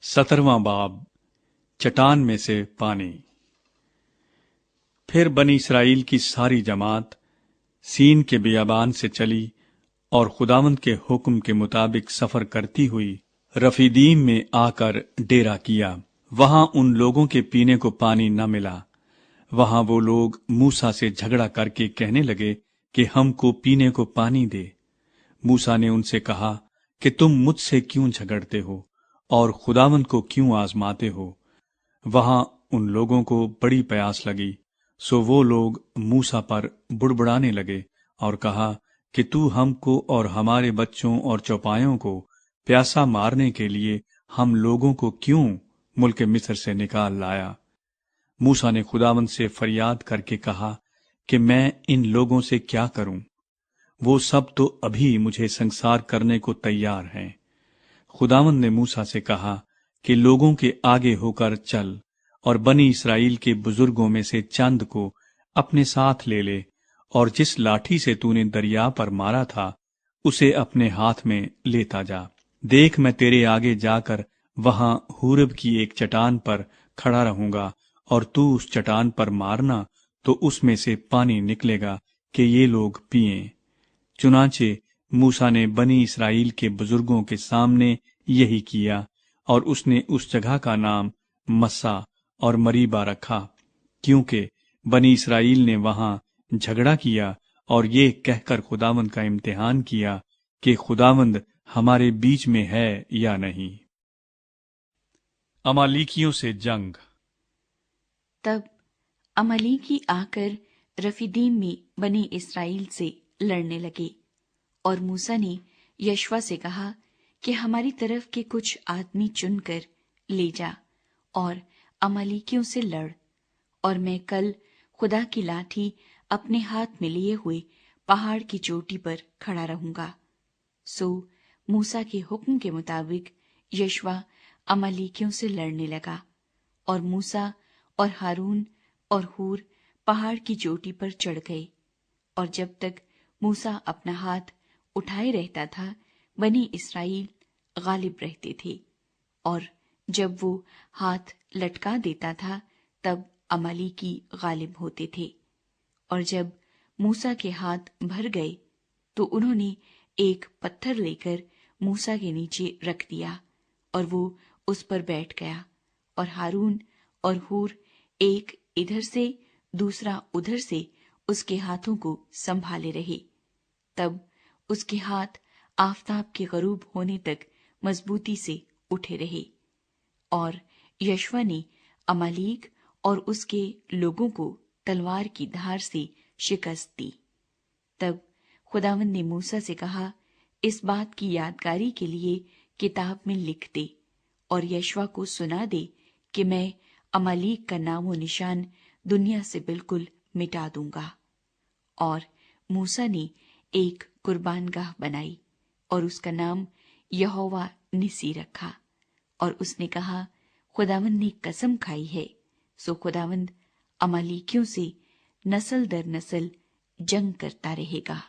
17واں باب چٹان میں سے پانی۔ پھر بنی اسرائیل کی ساری جماعت سین کے بیابان سے چلی اور خداوند کے حکم کے مطابق سفر کرتی ہوئی رفیدیم میں آ کر ڈیرا کیا۔ وہاں ان لوگوں کے پینے کو پانی نہ ملا۔ وہاں وہ لوگ موسیٰ سے جھگڑا کر کے کہنے لگے کہ ہم کو پینے کو پانی دے۔ موسیٰ نے ان سے کہا کہ تم مجھ سے کیوں جھگڑتے ہو اور خداوند کو کیوں آزماتے ہو؟ وہاں ان لوگوں کو بڑی پیاس لگی، سو وہ لوگ موسیٰ پر بڑبڑانے لگے اور کہا کہ تو ہم کو اور ہمارے بچوں اور چوپایوں کو پیاسا مارنے کے لیے ہم لوگوں کو کیوں ملک مصر سے نکال لایا؟ موسیٰ نے خداوند سے فریاد کر کے کہا کہ میں ان لوگوں سے کیا کروں؟ وہ سب تو ابھی مجھے سنسار کرنے کو تیار ہیں۔ خداوند نے موسیٰ سے کہا کہ لوگوں کے آگے ہو کر چل اور بنی اسرائیل کے بزرگوں میں سے چند کو اپنے ساتھ لے لے، اور جس لاٹھی سے تو نے دریا پر مارا تھا اسے اپنے ہاتھ میں لیتا جا۔ دیکھ، میں تیرے آگے جا کر وہاں ہورب کی ایک چٹان پر کھڑا رہوں گا، اور تو اس چٹان پر مارنا تو اس میں سے پانی نکلے گا کہ یہ لوگ پئیں۔ چنانچہ موسیٰ نے بنی اسرائیل کے بزرگوں کے سامنے یہی کیا، اور اس نے اس جگہ کا نام مسا اور مریبا رکھا، کیونکہ بنی اسرائیل نے وہاں جھگڑا کیا اور یہ کہہ کر خداوند کا امتحان کیا کہ خداوند ہمارے بیچ میں ہے یا نہیں۔ امالیکیوں سے جنگ۔ تب امالیکی آ کر رفیدیم میں بنی اسرائیل سے لڑنے لگے، اور موسیٰ نے یشوع سے کہا کہ ہماری طرف کے کچھ آدمی چن کر لے جا اور امالیکیوں سے لڑ، اور میں کل خدا کی لاٹھی اپنے ہاتھ میں لیے ہوئے پہاڑ کی چوٹی پر کھڑا رہوں گا۔ سو موسیٰ کے حکم کے مطابق یشوع امالیکیوں سے لڑنے لگا، اور موسیٰ اور ہارون اور ہور پہاڑ کی چوٹی پر چڑھ گئے، اور جب تک موسیٰ اپنا ہاتھ اٹھائے رہتا تھا بنی اسرائیل غالب رہتے تھے، اور جب وہ ہاتھ لٹکا دیتا تھا تب امالیکی غالب ہوتے تھے۔ اور جب موسیٰ کے ہاتھ بھر گئے تو انہوں نے ایک پتھر لے کر موسیٰ کے نیچے رکھ دیا، اور وہ اس پر بیٹھ گیا، اور ہارون اور ہور ایک ادھر سے دوسرا ادھر سے اس کے ہاتھوں کو سنبھالے رہے۔ تب اس کے ہاتھ آفتاب کے غروب ہونے تک مضبوطی سے اٹھے رہے، اور یشوع نے امالیک اور اس کے لوگوں کو تلوار کی دھار سے شکست دی۔ تب خداوند نے موسیٰ سے کہا، اس بات کی یادگاری کے لیے کتاب میں لکھ دے، اور یشوع کو سنا دے کہ میں امالیک کا نام و نشان دنیا سے بالکل مٹا دوں گا۔ اور موسیٰ نے ایک قربان گاہ بنائی اور اس کا نام یہوہ نسی رکھا، اور اس نے کہا، خداوند نے قسم کھائی ہے، سو خداوند امالیکیوں سے نسل در نسل جنگ کرتا رہے گا۔